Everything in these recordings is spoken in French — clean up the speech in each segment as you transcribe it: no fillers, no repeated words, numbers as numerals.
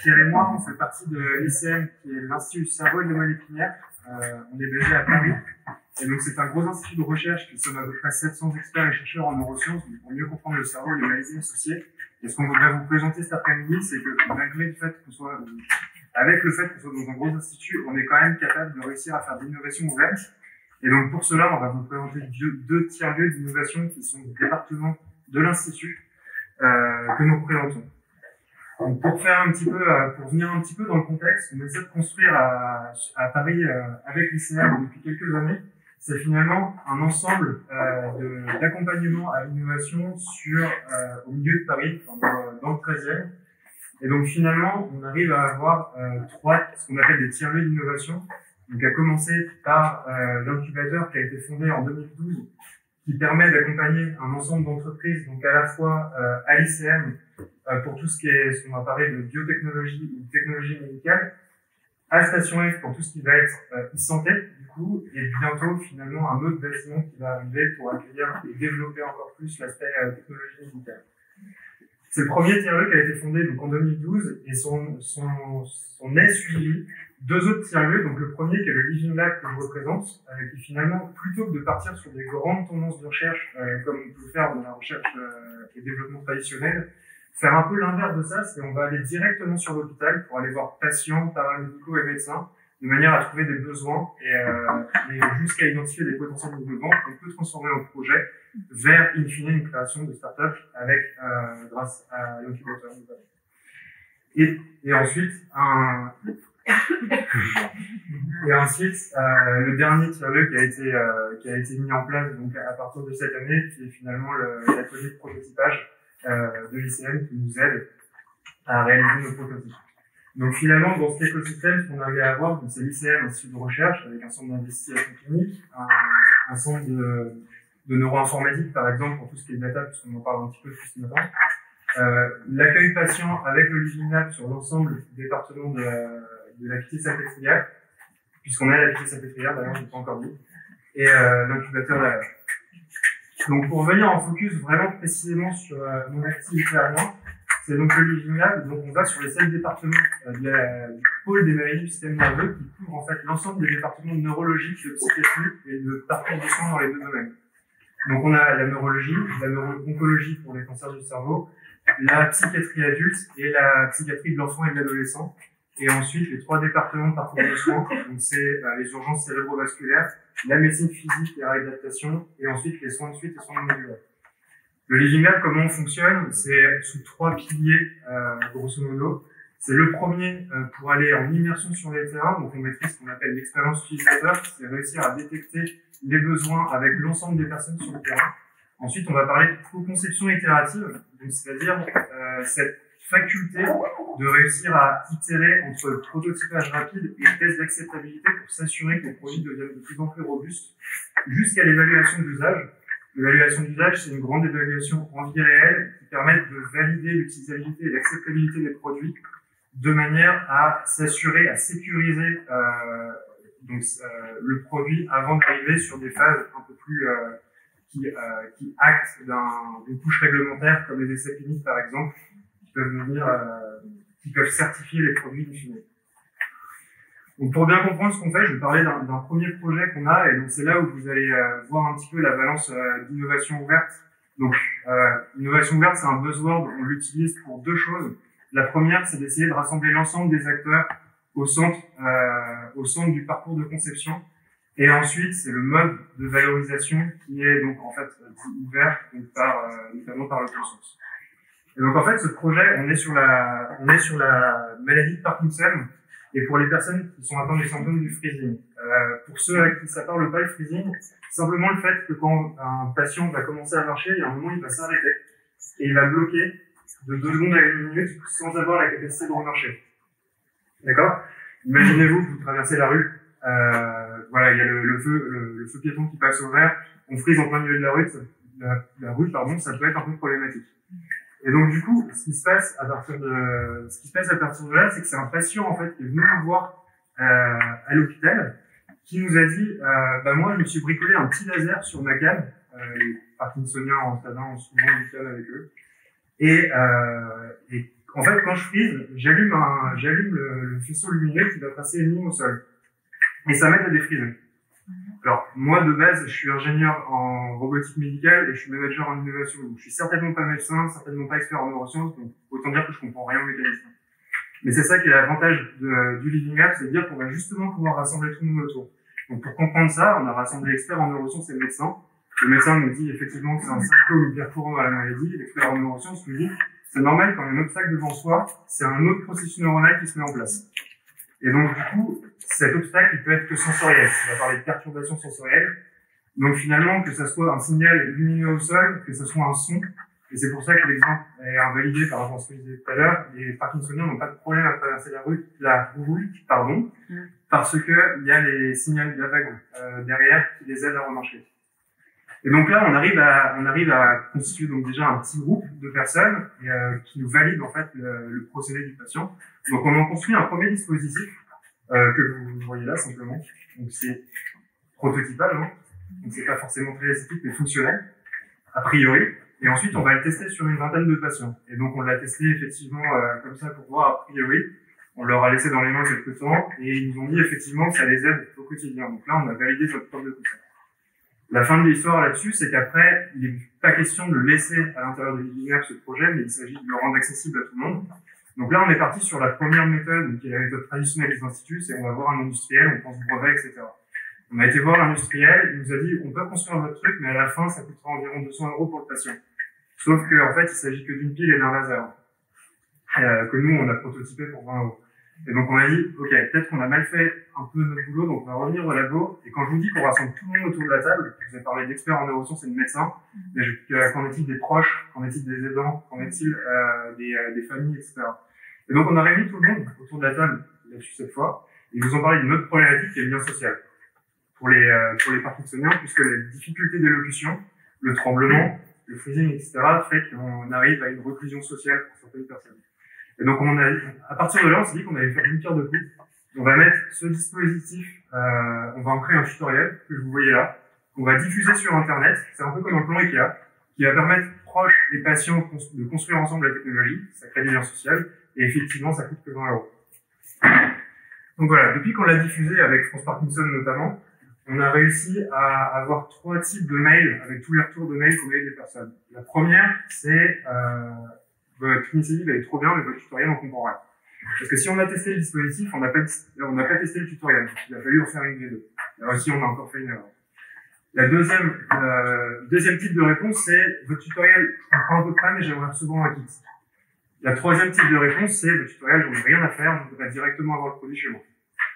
Pierre et moi, on fait partie de l'ICM, qui est l'Institut du cerveau et de moléculaire. On est basé à Paris. Et donc, c'est un gros institut de recherche qui sommes à peu près 700 experts et chercheurs en neurosciences pour mieux comprendre le cerveau et les maladies associées. Et ce qu'on voudrait vous présenter cet après-midi, c'est que malgré le fait qu'on soit, avec le fait qu'on soit dans un gros institut, on est quand même capable de réussir à faire de l'innovation ouverte. Et donc, pour cela, on va vous présenter deux tiers-lieux d'innovation qui sont des départements de l'Institut que nous représentons. Donc, pour venir un petit peu dans le contexte, on essaie de construire à Paris avec l'ICM depuis quelques années. C'est finalement un ensemble d'accompagnement à l'innovation au milieu de Paris, dans le 13e. Et donc finalement, on arrive à avoir ce qu'on appelle des tiers-lieux d'innovation. Donc à commencer par l'incubateur qui a été fondé en 2012, qui permet d'accompagner un ensemble d'entreprises, donc à la fois à l'ICM pour tout ce qu'on va parler de biotechnologie ou de technologie médicale, à Station F pour tout ce qui va être e-santé, du coup, et bientôt, finalement, un autre bâtiment qui va arriver pour accueillir et développer encore plus l'aspect technologie médicale. C'est le premier tiers-lieu qui a été fondé donc, en 2012, et son est suivi deux autres tiers-lieux. Donc le premier qui est le Living Lab que je représente, qui finalement, plutôt que de partir sur des grandes tendances de recherche, comme on peut faire dans la recherche et développement traditionnel, faire un peu l'inverse de ça, c'est qu'on va aller directement sur l'hôpital pour aller voir patients, paramédicaux et médecins, de manière à trouver des besoins et jusqu'à identifier des potentiels de développement qu'on peut transformer en projet vers, in fine, une création de start-up grâce à l'incubateur. Et ensuite, le dernier tiers-lieu qui a été mis en place donc à partir de cette année, qui est finalement l'atelier de prototypage de l'ICM qui nous aide à réaliser nos prototypes. Donc finalement, dans cet écosystème, ce qu'on avait à avoir, c'est l'ICM, un institut de recherche avec un centre d'investigation clinique, un centre de neuroinformatique par exemple pour tout ce qui est data, puisqu'on en parle un petit peu plus ce matin. L'accueil patient avec le Living Lab sur l'ensemble du département de la Pitié-Salpêtrière, puisqu'on est à la Pitié-Salpêtrière, d'ailleurs, je ne l'ai pas encore dit, et l'incubateur là. Donc pour venir en focus vraiment précisément sur mon activité à moi, c'est donc le Living Lab. Donc on va sur les 7 départements du pôle des maladies du système nerveux qui couvre en fait l'ensemble des départements de neurologie, de psychiatrie et de parcours de soins dans les deux domaines. Donc on a la neurologie, la neuro-oncologie pour les cancers du cerveau, la psychiatrie adulte et la psychiatrie de l'enfant et de l'adolescent. Et ensuite, les 3 départements de parcours de soins, donc c'est les urgences cérébrovasculaires, la médecine physique et la réadaptation, et ensuite les soins de suite et soins modulaires. Le Living Lab, comment on fonctionne? C'est sous 3 piliers, grosso modo. C'est le premier pour aller en immersion sur les terrains, donc on maîtrise ce qu'on appelle l'expérience utilisateur, c'est réussir à détecter les besoins avec l'ensemble des personnes sur le terrain. Ensuite, on va parler de co-conception itérative, donc c'est-à-dire cette faculté de réussir à itérer entre prototypage rapide et test d'acceptabilité pour s'assurer que les produits deviennent de plus en plus robustes jusqu'à l'évaluation d'usage. L'évaluation d'usage, c'est une grande évaluation en vie réelle qui permet de valider l'utilisabilité et l'acceptabilité des produits de manière à s'assurer, à sécuriser le produit avant d'arriver sur des phases un peu plus qui actent d'une couche réglementaire comme les essais cliniques par exemple, qui peuvent certifier les produits in fine. Donc pour bien comprendre ce qu'on fait, je vais parler d'un premier projet qu'on a, et donc c'est là où vous allez voir un petit peu la balance d'innovation ouverte. Donc innovation ouverte, c'est un buzzword, on l'utilise pour 2 choses. La première, c'est d'essayer de rassembler l'ensemble des acteurs au centre du parcours de conception. Et ensuite, c'est le mode de valorisation qui est donc en fait ouvert donc notamment par l'open source. Et donc en fait, ce projet, on est sur la maladie de Parkinson, et pour les personnes qui sont atteintes des symptômes du freezing. Pour ceux à qui ça parle pas le freezing, simplement le fait que quand un patient va commencer à marcher, il y a un moment il va s'arrêter et il va bloquer de 2 secondes à 1 minute sans avoir la capacité de remarcher. D'accord? Imaginez-vous que vous traversez la rue, voilà, il y a le feu piéton qui passe au vert, on freeze en plein milieu de la rue, ça peut être un peu problématique. Et donc du coup, ce qui se passe à partir de là, c'est que c'est un patient en fait qui est venu nous voir à l'hôpital, qui nous a dit moi je me suis bricolé un petit laser sur ma canne, les Parkinsoniens en stade 1 ont souvent une canne avec eux, et En fait, quand je frise, j'allume le faisceau lumineux qui va tracer une ligne au sol. Et ça m'aide à défriser. Alors, moi, de base, je suis ingénieur en robotique médicale et je suis manager en innovation. Donc, je suis certainement pas médecin, certainement pas expert en neurosciences, donc autant dire que je comprends rien au mécanisme. Mais c'est ça qui est l'avantage du Living Lab, c'est de dire qu'on va justement pouvoir rassembler tout le monde autour. Donc, pour comprendre ça, on a rassemblé l'expert en neurosciences et le médecin. Le médecin nous dit effectivement que c'est un symptôme hyper courant à la maladie. L'expert en neurosciences nous dit c'est normal quand il y a un obstacle devant soi, c'est un autre processus neuronal qui se met en place. Et donc, du coup, cet obstacle, il peut être que sensoriel. On va parler de perturbation sensorielle. Donc, finalement, que ça soit un signal lumineux au sol, que ça soit un son. Et c'est pour ça que l'exemple est invalidé par rapport à ce que je disais tout à l'heure. Les Parkinsoniens n'ont pas de problème à traverser la rue, parce que il y a les signaux d'aveugles derrière qui les aident à remarcher. Et donc là, on arrive à constituer donc déjà un petit groupe de personnes qui nous valident en fait le procédé du patient. Donc on en construit un premier dispositif que vous voyez là simplement. Donc c'est prototypal, hein. Donc c'est pas forcément très esthétique mais fonctionnel a priori. Et ensuite on va le tester sur une vingtaine de patients. Et donc on l'a testé effectivement comme ça pour voir a priori. On leur a laissé dans les mains quelques temps et ils nous ont dit effectivement que ça les aide au quotidien. Donc là on a validé notre preuve de concept. La fin de l'histoire là-dessus, c'est qu'après, il n'est pas question de le laisser à l'intérieur de Living Lab ce projet, mais il s'agit de le rendre accessible à tout le monde. Donc là, on est parti sur la première méthode, qui est la méthode traditionnelle des instituts, c'est on va voir un industriel, on pense brevet, etc. On a été voir l'industriel, il nous a dit, on peut construire votre truc, mais à la fin, ça coûtera environ 200 € pour le patient. Sauf que, en fait, il s'agit que d'une pile et d'un laser, que nous, on a prototypé pour 20 €. Et donc on a dit, ok, peut-être qu'on a mal fait un peu notre boulot, donc on va revenir au labo. Et quand je vous dis qu'on rassemble tout le monde autour de la table, je vous ai parlé d'experts en neurosciences et de médecins, mais qu'en est-il des proches, qu'en est-il des aidants, qu'en est-il des familles, etc. Et donc on a réuni tout le monde autour de la table là-dessus cette fois, et ils nous ont parlé d'une autre problématique qui est le lien social. Pour les Parkinsoniens, puisque la difficulté d'élocution, le tremblement, le freezing, etc., fait qu'on arrive à une reclusion sociale pour certaines personnes. Et donc, à partir de là, on s'est dit qu'on allait faire une pierre de coups. On va mettre ce dispositif, on va en créer un tutoriel que vous voyez là, qu'on va diffuser sur Internet. C'est un peu comme un plan Ikea, qui va permettre proches des patients de construire ensemble la technologie. Ça crée du lien social. Et effectivement, ça coûte que 20 €. Donc voilà, depuis qu'on l'a diffusé avec France Parkinson notamment, on a réussi à avoir 3 types de mails avec tous les retours de mails qu'on a eu des personnes. La première, c'est votre initiative elle est trop bien, mais votre tutoriel on comprend rien. Parce que si on a testé le dispositif, on n'a pas testé le tutoriel. Il a fallu en faire une V2. Là aussi, on a encore fait une erreur. La deuxième type de réponse, c'est votre tutoriel, je comprends à peu près, mais j'aimerais recevoir un kit. La troisième type de réponse, c'est votre tutoriel, j'en ai rien à faire, je voudrais directement avoir le produit chez moi.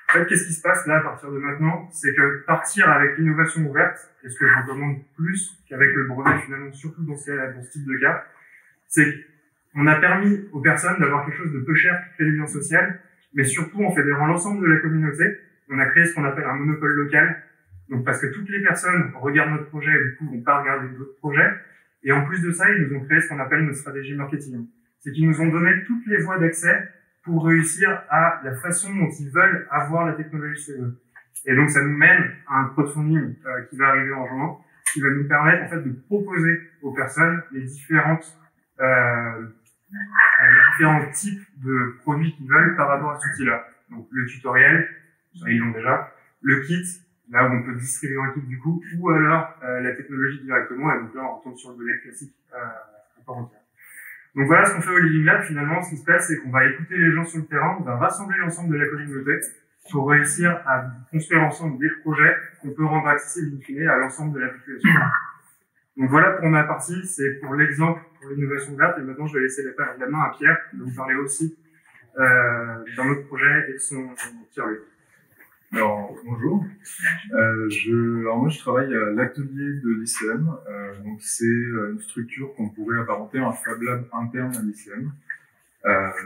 En fait, qu'est-ce qui se passe là à partir de maintenant? C'est que partir avec l'innovation ouverte, et ce que je recommande plus qu'avec le brevet finalement, surtout dans ce type de cas, c'est qu'on a permis aux personnes d'avoir quelque chose de peu cher qui fait du lien social, mais surtout en fédérant l'ensemble de la communauté. On a créé ce qu'on appelle un monopole local. Donc parce que toutes les personnes regardent notre projet et du coup vont pas regarder d'autres projets. Et en plus de ça, ils nous ont créé ce qu'on appelle notre stratégie marketing. C'est qu'ils nous ont donné toutes les voies d'accès pour réussir à la façon dont ils veulent avoir la technologie chez eux. Et donc ça nous mène à un crowdfunding qui va arriver en juin, qui va nous permettre en fait de proposer aux personnes les différents types de produits qu'ils veulent par rapport à cet outil-là. Donc le tutoriel, ça ils l'ont déjà, le kit, là où on peut distribuer un kit du coup, ou alors la technologie directement, et donc là on retourne sur le volet classique à part entière. Donc voilà ce qu'on fait au Living Lab finalement, ce qui se passe c'est qu'on va écouter les gens sur le terrain, on va rassembler l'ensemble de la communauté pour réussir à construire ensemble des projets qu'on peut rendre accessibles in fine à l'ensemble de la population. Donc voilà pour ma partie, c'est pour l'exemple pour l'innovation verte, et maintenant je vais laisser la main à Pierre qui va vous parler aussi d'un autre projet et de son tiers-lieu. Alors, bonjour. Alors moi, je travaille à l'atelier de l'ICM. Donc, c'est une structure qu'on pourrait apparenter à un Fab Lab interne à l'ICM.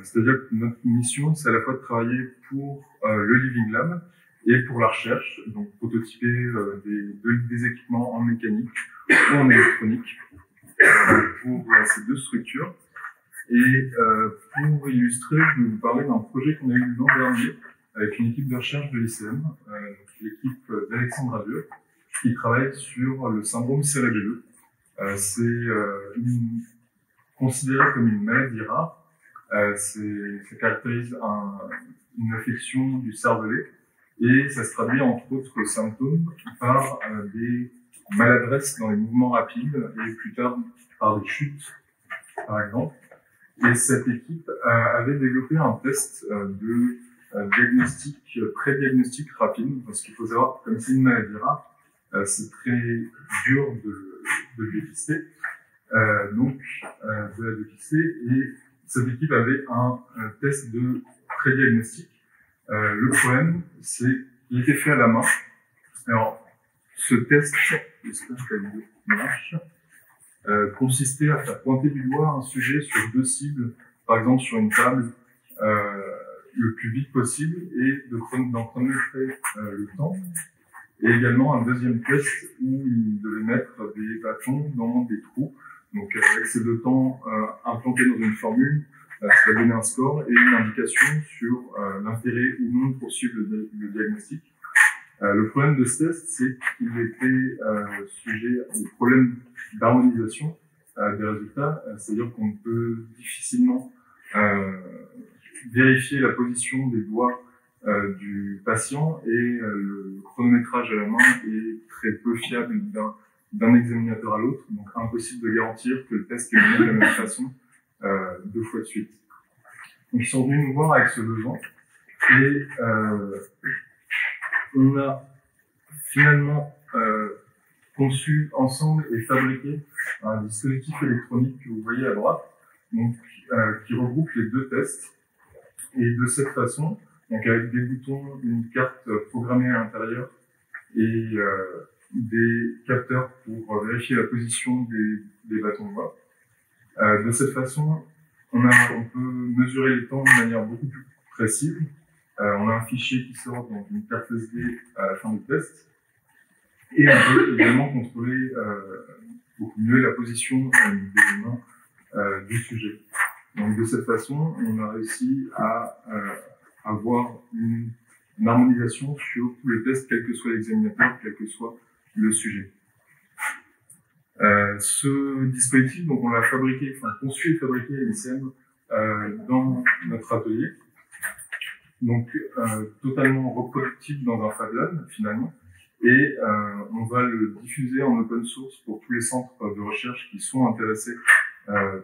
C'est-à-dire que notre mission, c'est à la fois de travailler pour le Living Lab et pour la recherche, donc prototyper des équipements en mécanique ou en électronique pour ces deux structures. Et pour illustrer, je vais vous parler d'un projet qu'on a eu l'an dernier avec une équipe de recherche de l'ICM, l'équipe d'Alexandre Avieux, qui travaille sur le syndrome cérébelleux. C'est considéré comme une maladie rare Ça caractérise une affection du cervelet et ça se traduit entre autres symptômes par des maladresses dans les mouvements rapides et plus tard par des chutes, par exemple. Et cette équipe avait développé un test de pré-diagnostic rapide, parce qu'il faut savoir que comme c'est une maladie rare, c'est très dur de dépister, de la dépister, et cette équipe avait un test de pré-diagnostic. Le problème, c'est qu'il était fait à la main. Alors, ce test, j'espère que la vidéo marche, consistait à faire pointer du doigt un sujet sur 2 cibles, par exemple sur une table, le plus vite possible, et d'en chronométrer le temps. Et également un deuxième test où il devait mettre des bâtons dans des trous. Donc avec ces 2 temps implantés dans une formule, ça va donner un score et une indication sur l'intérêt ou non de poursuivre le diagnostic. Le problème de ce test, c'est qu'il était sujet aux problèmes d'harmonisation des résultats, c'est-à-dire qu'on peut difficilement vérifier la position des doigts du patient et le chronométrage à la main est très peu fiable d'un examinateur à l'autre, donc impossible de garantir que le test est mené de la même façon 2 fois de suite. Donc ils sont venus nous voir avec ce besoin et on a finalement conçu ensemble et fabriqué un dispositif électronique que vous voyez à droite, donc, qui regroupe les 2 tests. Et de cette façon, donc avec des boutons, une carte programmée à l'intérieur et des capteurs pour vérifier la position des bâtons de doigts. De cette façon, on peut mesurer les temps de manière beaucoup plus précise. On a un fichier qui sort dans une carte SD à la fin du test. Et on peut également contrôler beaucoup mieux la position des mains du sujet. Donc de cette façon, on a réussi à avoir une harmonisation sur tous les tests, quel que soit l'examinateur, quel que soit le sujet. Ce dispositif, donc on l'a fabriqué, conçu et fabriqué à l'ICM dans notre atelier. Donc totalement reproductible dans un Fab Lab finalement, et on va le diffuser en open source pour tous les centres de recherche qui sont intéressés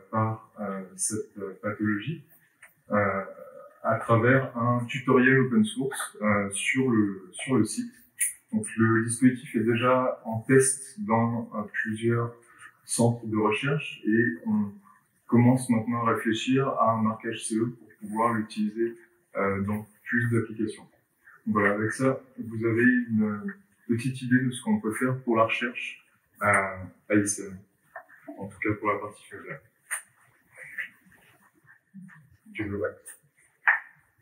par cette pathologie à travers un tutoriel open source sur le site. Donc le dispositif est déjà en test dans plusieurs centres de recherche et on commence maintenant à réfléchir à un marquage CE pour pouvoir l'utiliser dans plus d'applications. Voilà, avec ça, vous avez une petite idée de ce qu'on peut faire pour la recherche à l'ICM, en tout cas pour la partie faible.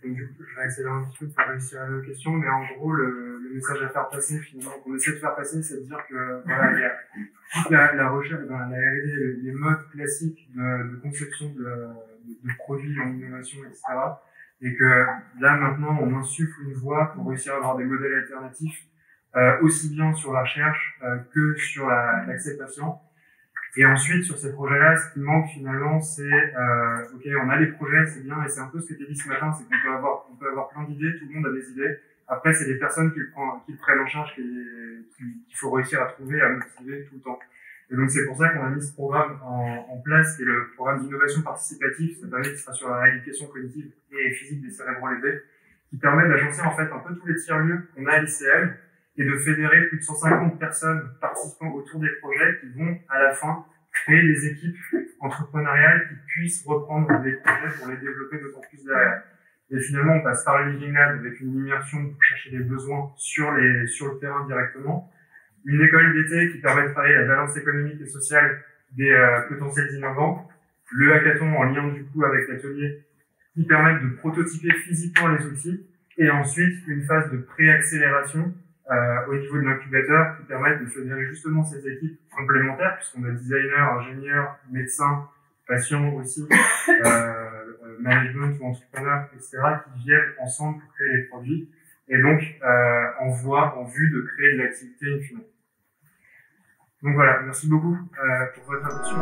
Donc, du coup, je vais accélérer un petit peu pour réussir à la question, mais en gros, le message à faire passer, finalement, qu'on essaie de faire passer, c'est de dire que, voilà, il y a toute la recherche dans la R&D, les modes classiques de conception de produits en innovation, etc. Et que là, maintenant, on insuffle une voie pour réussir à avoir des modèles alternatifs, aussi bien sur la recherche que sur l'accès patient. Et ensuite, sur ces projets-là, ce qui manque finalement, c'est, ok, on a des projets, c'est bien, et c'est un peu ce que tu as dit ce matin, c'est qu'on peut avoir plein d'idées, tout le monde a des idées. Après, c'est les personnes qui le prennent en charge qu'il faut réussir à trouver, à motiver tout le temps. Et donc, c'est pour ça qu'on a mis ce programme en place, qui est le programme d'innovation participative, cette année qui sera sur la rééducation cognitive et physique des cérébraux lésés, qui permet d'agencer en fait un peu tous les tiers-lieux qu'on a à l'ICM, et de fédérer plus de 150 personnes participant autour des projets qui vont, à la fin, créer des équipes entrepreneuriales qui puissent reprendre des projets pour les développer d'autant plus derrière. Et finalement, on passe par le Living Lab avec une immersion pour chercher les besoins sur le terrain directement. Une école d'été qui permet de travailler la balance économique et sociale des potentiels innovants. Le hackathon en lien du coup avec l'atelier qui permettent de prototyper physiquement les outils. Et ensuite, une phase de pré-accélération au niveau de l'incubateur qui permettent de fédérer justement ces équipes complémentaires, puisqu'on a designers, ingénieurs, médecins, patients aussi, management ou entrepreneurs, etc., qui viennent ensemble pour créer les produits et donc en vue de créer de l'activité in fine. Donc voilà, merci beaucoup pour votre attention.